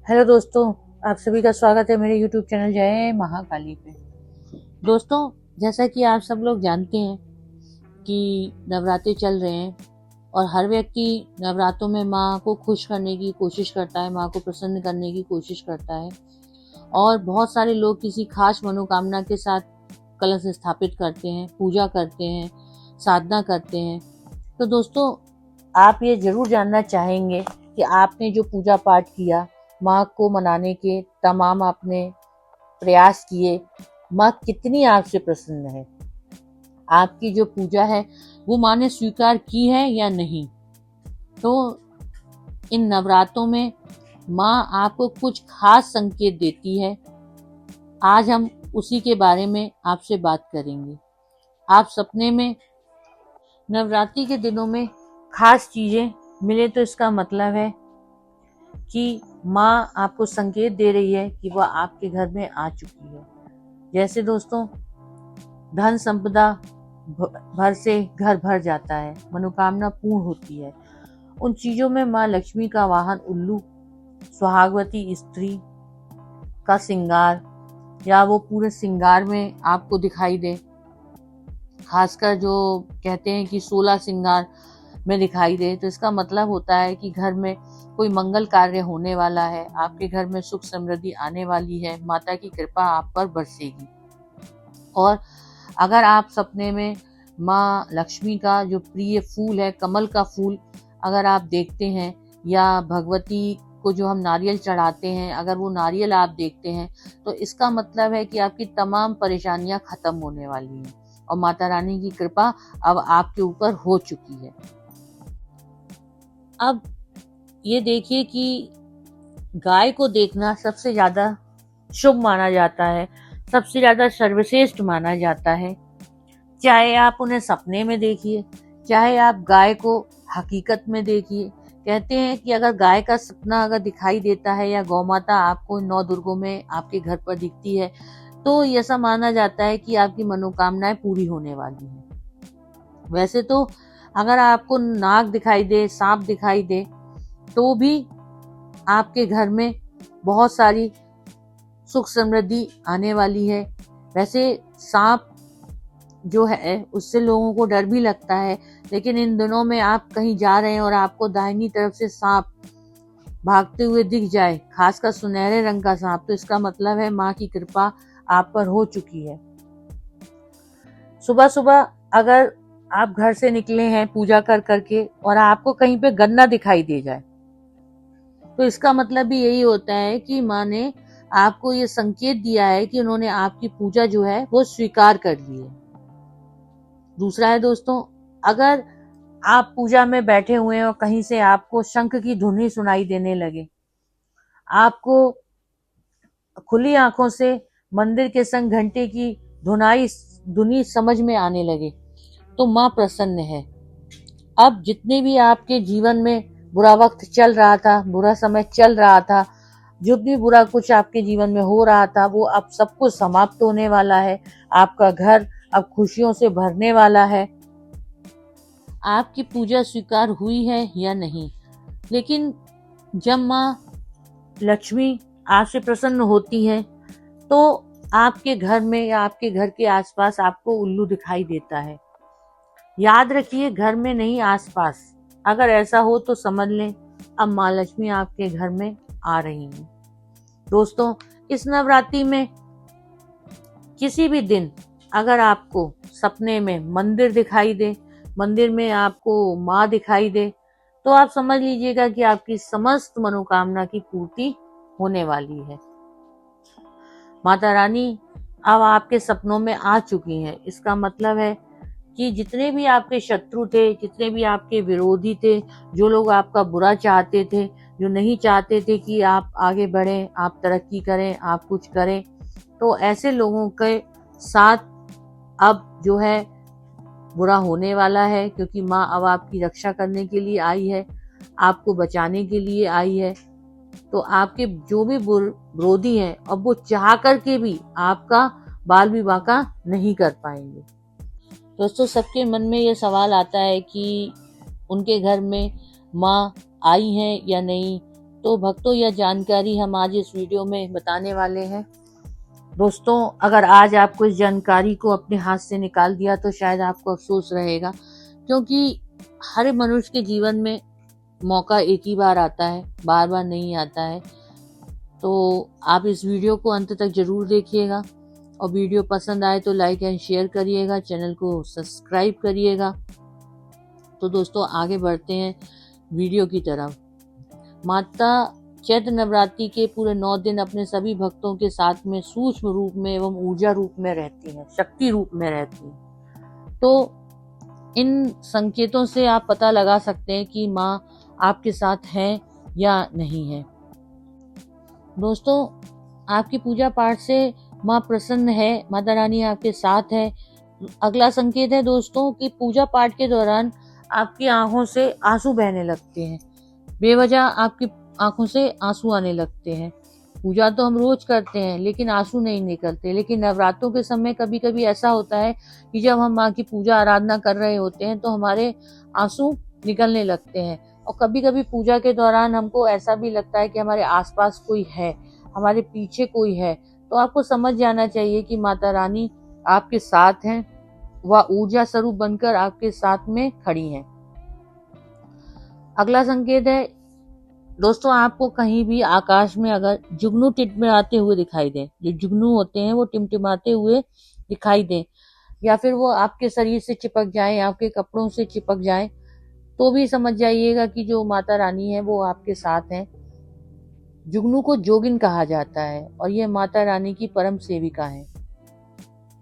Hello दोस्तों, आप सभी का स्वागत है मेरे यूट्यूब चैनल जय महाकाली पे। दोस्तों, जैसा कि आप सब लोग जानते हैं कि नवरात्रि चल रहे हैं और हर व्यक्ति नवरात्रों में माँ को खुश करने की कोशिश करता है, माँ को प्रसन्न करने की कोशिश करता है और बहुत सारे लोग किसी खास मनोकामना के साथ कलश स्थापित करते हैं, पूजा करते हैं, साधना करते हैं। तो दोस्तों, आप ये जरूर जानना चाहेंगे कि आपने जो पूजा पाठ किया, माँ को मनाने के तमाम आपने प्रयास किए, माँ कितनी आपसे प्रसन्न है, आपकी जो पूजा है वो माँ ने स्वीकार की है या नहीं। तो इन नवरात्रों में माँ आपको कुछ खास संकेत देती है। आज हम उसी के बारे में आपसे बात करेंगे। आप सपने में नवरात्रि के दिनों में खास चीजें मिले तो इसका मतलब है कि माँ आपको संकेत दे रही है कि वह आपके घर में आ चुकी है। जैसे दोस्तों, धन संपदा भर से घर भर जाता है, मनोकामना पूर्ण होती है। उन चीजों में माँ लक्ष्मी का वाहन उल्लू, सुहागवती स्त्री का श्रृंगार या वो पूरे श्रृंगार में आपको दिखाई दे, खासकर जो कहते हैं कि 16 श्रृंगार में दिखाई दे, तो इसका मतलब होता है कि घर में कोई मंगल कार्य होने वाला है, आपके घर में सुख समृद्धि आने वाली है, माता की कृपा आप पर बरसेगी। और अगर आप सपने में माँ लक्ष्मी का जो प्रिय फूल है, कमल का फूल अगर आप देखते हैं, या भगवती को जो हम नारियल चढ़ाते हैं, अगर वो नारियल आप देखते हैं, तो इसका मतलब है कि आपकी तमाम परेशानियां खत्म होने वाली हैं और माता रानी की कृपा अब आपके ऊपर हो चुकी है। अब ये देखिए कि गाय को देखना सबसे ज्यादा शुभ माना जाता है, सबसे ज्यादा सर्वश्रेष्ठ माना जाता है। चाहे आप उन्हें सपने में देखिए, चाहे आप गाय को हकीकत में देखिए। कहते हैं कि अगर गाय का सपना अगर दिखाई देता है या गौ माता आपको 9 दुर्गों में आपके घर पर दिखती है, तो ऐसा माना जाता है कि आपकी मनोकामनाएं पूरी होने वाली हैं। वैसे तो अगर आपको नाग दिखाई दे, सांप दिखाई दे, तो भी आपके घर में बहुत सारी सुख समृद्धि आने वाली है। वैसे सांप जो है उससे लोगों को डर भी लगता है, लेकिन इन दिनों में आप कहीं जा रहे हैं और आपको दाहिनी तरफ से सांप भागते हुए दिख जाए, खासकर सुनहरे रंग का सांप, तो इसका मतलब है माँ की कृपा आप पर हो चुकी है। सुबह सुबह अगर आप घर से निकले हैं पूजा कर करके और आपको कहीं पे गन्ना दिखाई दे जाए, तो इसका मतलब भी यही होता है कि माँ ने आपको ये संकेत दिया है कि उन्होंने आपकी पूजा जो है वो स्वीकार कर ली है। दूसरा है दोस्तों, अगर आप पूजा में बैठे हुए हैं और कहीं से आपको शंख की धुनी सुनाई देने लगे, आपको खुली आंखों से मंदिर के संग घंटे की धुनी समझ में आने लगे, तो माँ प्रसन्न है। अब जितने भी आपके जीवन में बुरा वक्त चल रहा था, बुरा समय चल रहा था, जो भी बुरा कुछ आपके जीवन में हो रहा था, वो अब सब कुछ समाप्त होने वाला है। आपका घर अब खुशियों से भरने वाला है। आपकी पूजा स्वीकार हुई है या नहीं, लेकिन जब माँ लक्ष्मी आपसे प्रसन्न होती है तो आपके घर में या आपके घर के आसपास आपको उल्लू दिखाई देता है। याद रखिए, घर में नहीं, आसपास। अगर ऐसा हो तो समझ लें अब माँ लक्ष्मी आपके घर में आ रही हैं। दोस्तों, इस नवरात्रि में किसी भी दिन अगर आपको सपने में मंदिर दिखाई दे, मंदिर में आपको माँ दिखाई दे, तो आप समझ लीजिएगा कि आपकी समस्त मनोकामना की पूर्ति होने वाली है। माता रानी अब आपके सपनों में आ चुकी हैं। इसका मतलब है कि जितने भी आपके शत्रु थे, जितने भी आपके विरोधी थे, जो लोग आपका बुरा चाहते थे, जो नहीं चाहते थे कि आप आगे बढ़ें, आप तरक्की करें, आप कुछ करें, तो ऐसे लोगों के साथ अब जो है बुरा होने वाला है, क्योंकि माँ अब आपकी रक्षा करने के लिए आई है, आपको बचाने के लिए आई है। तो आपके जो भी विरोधी हैं, अब वो चाह करके भी आपका बाल विवाह का नहीं कर पाएंगे। दोस्तों, सबके मन में ये सवाल आता है कि उनके घर में माँ आई हैं या नहीं। तो भक्तों, यह जानकारी हम आज इस वीडियो में बताने वाले हैं। दोस्तों, अगर आज आपको इस जानकारी को अपने हाथ से निकाल दिया तो शायद आपको अफसोस रहेगा, क्योंकि हर मनुष्य के जीवन में मौका एक ही बार आता है, बार बार नहीं आता है। तो आप इस वीडियो को अंत तक जरूर देखिएगा और वीडियो पसंद आए तो लाइक एंड शेयर करिएगा, चैनल को सब्सक्राइब करिएगा। तो दोस्तों, आगे बढ़ते हैं वीडियो की तरफ। माता चैत्र नवरात्रि के पूरे 9 दिन अपने सभी भक्तों के साथ में सूक्ष्म रूप में एवं ऊर्जा रूप में रहती हैं, शक्ति रूप में रहती हैं। तो इन संकेतों से आप पता लगा सकते हैं कि माँ आपके साथ है या नहीं है। दोस्तों, आपकी पूजा पाठ से माँ प्रसन्न है, माता रानी आपके साथ है। अगला संकेत है दोस्तों कि पूजा पाठ के दौरान आपकी आंखों से आंसू बहने लगते हैं, बेवजह आपकी आंखों से आंसू आने लगते हैं। पूजा तो हम रोज करते हैं लेकिन आंसू नहीं निकलते। लेकिन नवरात्रों के समय कभी कभी ऐसा होता है कि जब हम माँ की पूजा आराधना कर रहे होते हैं तो हमारे आंसू निकलने लगते हैं। और कभी कभी पूजा के दौरान हमको ऐसा भी लगता है कि हमारे आसपास कोई है, हमारे पीछे कोई है। तो आपको समझ जाना चाहिए कि माता रानी आपके साथ हैं, वह ऊर्जा स्वरूप बनकर आपके साथ में खड़ी हैं। अगला संकेत है दोस्तों, आपको कहीं भी आकाश में अगर जुगनू टिमटिमाते हुए दिखाई दे, जो जुगनू होते हैं वो टिमटिमाते हुए दिखाई दे, या फिर वो आपके शरीर से चिपक जाए, आपके कपड़ों से चिपक जाए, तो भी समझ जाइएगा कि जो माता रानी है वो आपके साथ हैं। जुगनू को जोगिन कहा जाता है और ये माता रानी की परम सेविका है।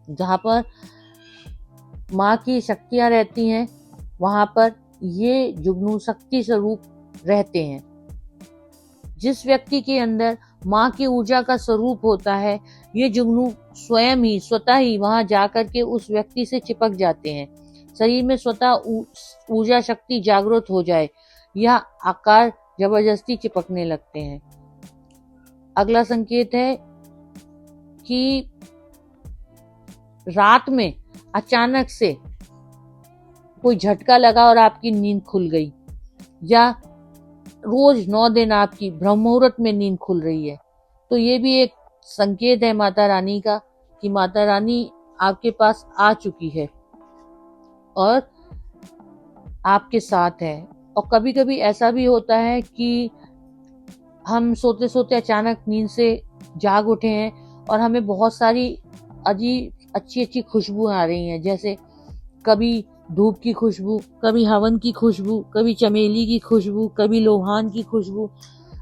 जहाँ पर माँ की शक्तियां रहती हैं वहां पर ये जुगनू शक्ति स्वरूप रहते हैं। जिस व्यक्ति के अंदर माँ की ऊर्जा का स्वरूप होता है, ये जुगनू स्वयं ही स्वतः ही वहां जाकर के उस व्यक्ति से चिपक जाते हैं। शरीर में स्वतः ऊर्जा शक्ति जागृत हो जाए या आकार जबरदस्ती चिपकने लगते हैं। अगला संकेत है कि रात में अचानक से कोई झटका लगा और आपकी नींद खुल गई, या रोज 9 दिन आपकी ब्रह्म मुहूर्त में नींद खुल रही है, तो ये भी एक संकेत है माता रानी का कि माता रानी आपके पास आ चुकी है और आपके साथ है। और कभी कभी ऐसा भी होता है कि हम सोते सोते अचानक नींद से जाग उठे हैं और हमें बहुत सारी अच्छी अच्छी खुशबू आ रही हैं, जैसे कभी धूप की खुशबू, कभी हवन की खुशबू, कभी चमेली की खुशबू, कभी लोहान की खुशबू।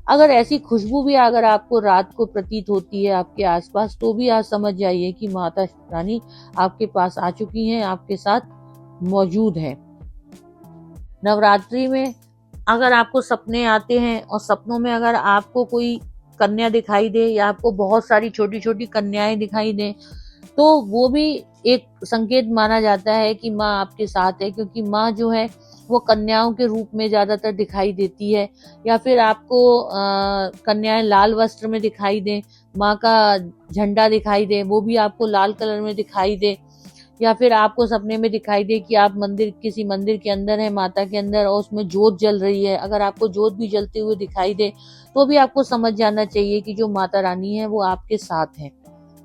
अगर ऐसी खुशबू भी अगर आपको रात को प्रतीत होती है आपके आसपास, तो भी आप समझ जाइए कि माता रानी आपके पास आ चुकी हैं, आपके साथ मौजूद है। नवरात्रि में अगर आपको सपने आते हैं और सपनों में अगर आपको कोई कन्या दिखाई दे या आपको बहुत सारी छोटी छोटी कन्याएं दिखाई दें, तो वो भी एक संकेत माना जाता है कि माँ आपके साथ है, क्योंकि माँ जो है वो कन्याओं के रूप में ज्यादातर दिखाई देती है। या फिर आपको कन्याएं लाल वस्त्र में दिखाई दें, माँ का झंडा दिखाई दे, वो भी आपको लाल कलर में दिखाई दे, या फिर आपको सपने में दिखाई दे कि आप किसी मंदिर के अंदर है, माता के अंदर, और उसमें जोत जल रही है। अगर आपको जोत भी जलते हुए दिखाई दे तो भी आपको समझ जाना चाहिए कि जो माता रानी है वो आपके साथ है।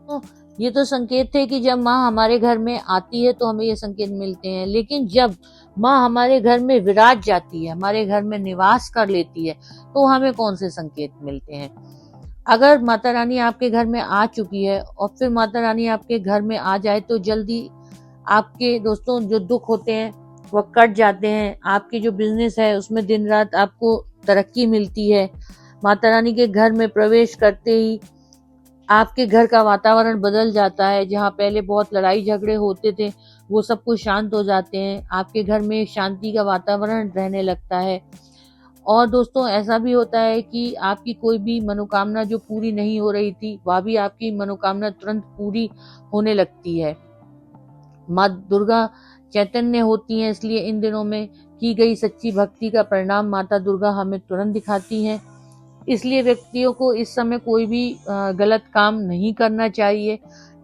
तो ये तो संकेत थे कि जब माँ हमारे घर में आती है तो हमें ये संकेत मिलते हैं। लेकिन जब माँ हमारे घर में विराज जाती है, हमारे घर में निवास कर लेती है, तो हमें कौन से संकेत मिलते हैं? अगर माता रानी आपके घर में आ चुकी है और फिर माता रानी आपके घर में आ जाए तो जल्दी आपके दोस्तों जो दुख होते हैं वह कट जाते हैं। आपकी जो बिजनेस है उसमें दिन रात आपको तरक्की मिलती है। माता रानी के घर में प्रवेश करते ही आपके घर का वातावरण बदल जाता है। जहाँ पहले बहुत लड़ाई झगड़े होते थे वो सब कुछ शांत हो जाते हैं। आपके घर में एक शांति का वातावरण रहने लगता है। और दोस्तों, ऐसा भी होता है कि आपकी कोई भी मनोकामना जो पूरी नहीं हो रही थी, वह भी आपकी मनोकामना तुरंत पूरी होने लगती है। माँ दुर्गा चैतन्य होती हैं, इसलिए इन दिनों में की गई सच्ची भक्ति का परिणाम माता दुर्गा हमें तुरंत दिखाती हैं। इसलिए व्यक्तियों को इस समय कोई भी गलत काम नहीं करना चाहिए,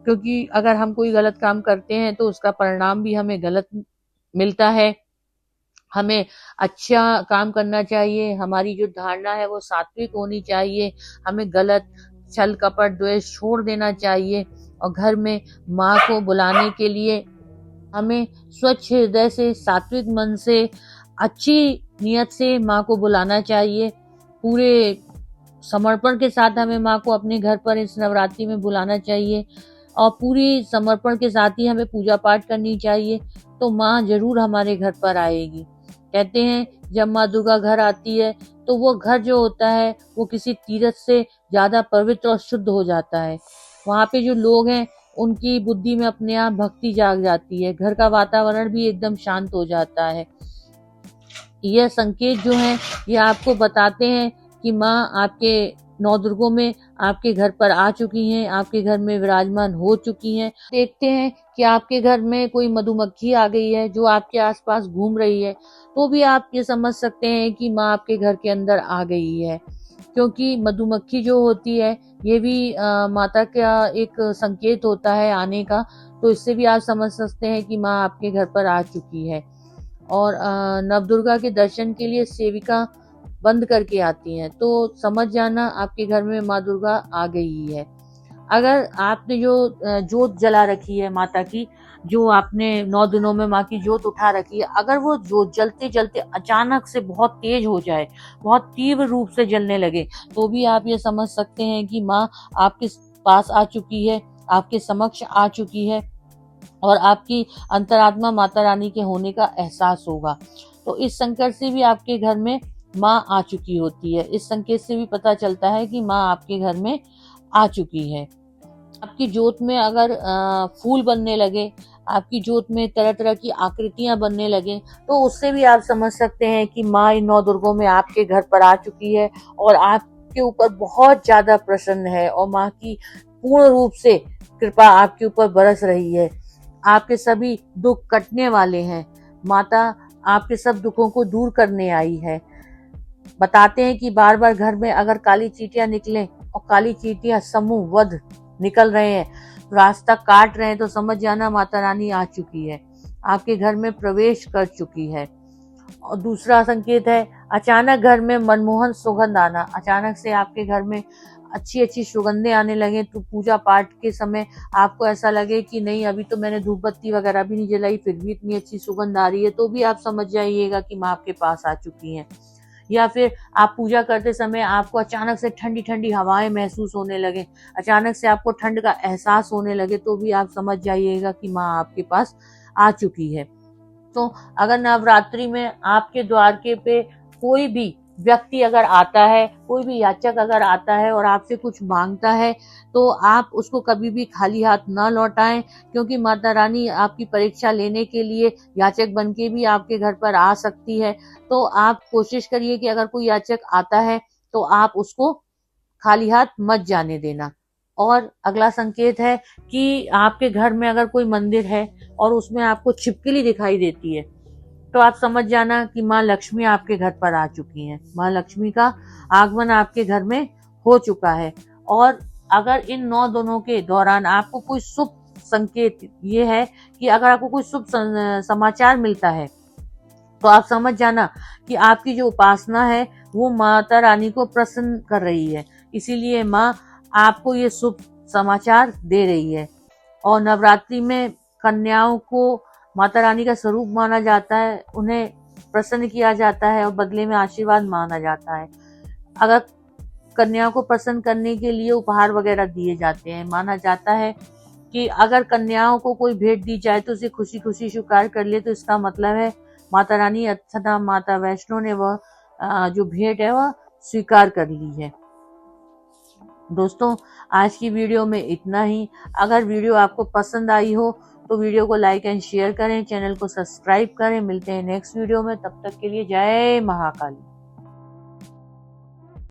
क्योंकि अगर हम कोई गलत काम करते हैं तो उसका परिणाम भी हमें गलत मिलता है। हमें अच्छा काम करना चाहिए, हमारी जो धारणा है वो सात्विक होनी चाहिए, हमें गलत छल कपट द्वेष छोड़ देना चाहिए और घर में माँ को बुलाने के लिए हमें स्वच्छ हृदय से, सात्विक मन से, अच्छी नियत से माँ को बुलाना चाहिए। पूरे समर्पण के साथ हमें माँ को अपने घर पर इस नवरात्रि में बुलाना चाहिए और पूरी समर्पण के साथ ही हमें पूजा पाठ करनी चाहिए, तो माँ जरूर हमारे घर पर आएगी। कहते हैं जब माँ दुर्गा घर आती है तो वो घर जो होता है वो किसी तीर्थ से ज्यादा पवित्र और शुद्ध हो जाता है। वहाँ पे जो लोग हैं उनकी बुद्धि में अपने आप भक्ति जाग जाती है, घर का वातावरण भी एकदम शांत हो जाता है। यह संकेत जो है ये आपको बताते हैं कि माँ आपके नौ दुर्गों में आपके घर पर आ चुकी हैं, आपके घर में विराजमान हो चुकी हैं। देखते हैं कि आपके घर में कोई मधुमक्खी आ गई है जो आपके आसपास घूम रही है, तो भी आप ये समझ सकते हैं कि माँ आपके घर के अंदर आ गई है, क्योंकि मधुमक्खी जो होती है ये भी माता का एक संकेत होता है आने का। तो इससे भी आप समझ सकते हैं कि माँ आपके घर पर आ चुकी है। और नवदुर्गा के दर्शन के लिए सेविका बंद करके आती हैं, तो समझ जाना आपके घर में माँ दुर्गा आ गई है। अगर आपने जो जोत जला रखी है माता की, जो आपने 9 दिनों में माँ की जोत उठा रखी है, अगर वो जोत जलते जलते अचानक से बहुत तेज हो जाए, बहुत तीव्र रूप से जलने लगे, तो भी आप ये समझ सकते हैं कि माँ आपके पास आ चुकी है, आपके समक्ष आ चुकी है और आपकी अंतरात्मा माता रानी के होने का एहसास होगा। तो इस संकट से भी आपके घर में माँ आ चुकी होती है। इस संकेत से भी पता चलता है कि माँ आपके घर में आ चुकी है। आपकी जोत में अगर फूल बनने लगे, आपकी जोत में तरह तरह की आकृतियां बनने लगे, तो उससे भी आप समझ सकते हैं कि माँ इन 9 दुर्गों में आपके घर पर आ चुकी है और आपके ऊपर बहुत ज्यादा प्रसन्न है और माँ की पूर्ण रूप से कृपा आपके ऊपर बरस रही है। आपके सभी दुख कटने वाले हैं। माता आपके सब दुखों को दूर करने आई है। बताते हैं कि बार बार घर में अगर काली चींटियां निकले और काली चींटियां समूहबद्ध निकल रहे हैं, रास्ता काट रहे हैं, तो समझ जाना माता रानी आ चुकी है, आपके घर में प्रवेश कर चुकी है। और दूसरा संकेत है अचानक घर में मनमोहन सुगंध आना। अचानक से आपके घर में अच्छी अच्छी सुगंधें आने लगे, तो पूजा पाठ के समय आपको ऐसा लगे कि नहीं अभी तो मैंने धूप बत्ती वगैरह भी नहीं जलाई, फिर भी इतनी अच्छी सुगंध आ रही है, तो भी आप समझ जाइएगा कि माँ आपके पास आ चुकी हैं। या फिर आप पूजा करते समय आपको अचानक से ठंडी ठंडी हवाएं महसूस होने लगे, अचानक से आपको ठंड का एहसास होने लगे, तो भी आप समझ जाइएगा कि माँ आपके पास आ चुकी है। तो अगर नवरात्रि में आपके द्वारके पे कोई भी व्यक्ति अगर आता है, कोई भी याचक अगर आता है और आपसे कुछ मांगता है, तो आप उसको कभी भी खाली हाथ ना लौटाएं, क्योंकि माता रानी आपकी परीक्षा लेने के लिए याचक बन के भी आपके घर पर आ सकती है। तो आप कोशिश करिए कि अगर कोई याचक आता है तो आप उसको खाली हाथ मत जाने देना। और अगला संकेत है कि आपके घर में अगर कोई मंदिर है और उसमें आपको छिपकली दिखाई देती है, तो आप समझ जाना कि माँ लक्ष्मी आपके घर पर आ चुकी हैं। माँ लक्ष्मी का आगमन आपके घर में हो चुका है। और अगर इन 9 दिनों के दौरान आपको कोई शुभ संकेत ये है कि अगर आपको कोई शुभ समाचार मिलता है, तो आप समझ जाना कि आपकी जो उपासना है वो माता रानी को प्रसन्न कर रही है, इसीलिए माँ आपको ये शुभ समाचार दे रही है। और नवरात्रि में कन्याओं को माता रानी का स्वरूप माना जाता है, उन्हें प्रसन्न किया जाता है और बदले में आशीर्वाद मांगा जाता है। अगर कन्याओं को प्रसन्न करने के लिए उपहार वगैरह दिए जाते हैं, माना जाता है कि अगर कन्याओं को कोई भेंट दी जाए तो उसे खुशी खुशी स्वीकार कर ले, तो इसका मतलब है माता रानी अथवा माता वैष्णो ने वह जो भेंट है वह स्वीकार कर ली है। दोस्तों, आज की वीडियो में इतना ही। अगर वीडियो आपको पसंद आई हो तो वीडियो को लाइक एंड शेयर करें, चैनल को सब्सक्राइब करें। मिलते हैं नेक्स्ट वीडियो में, तब तक के लिए जय महाकाली।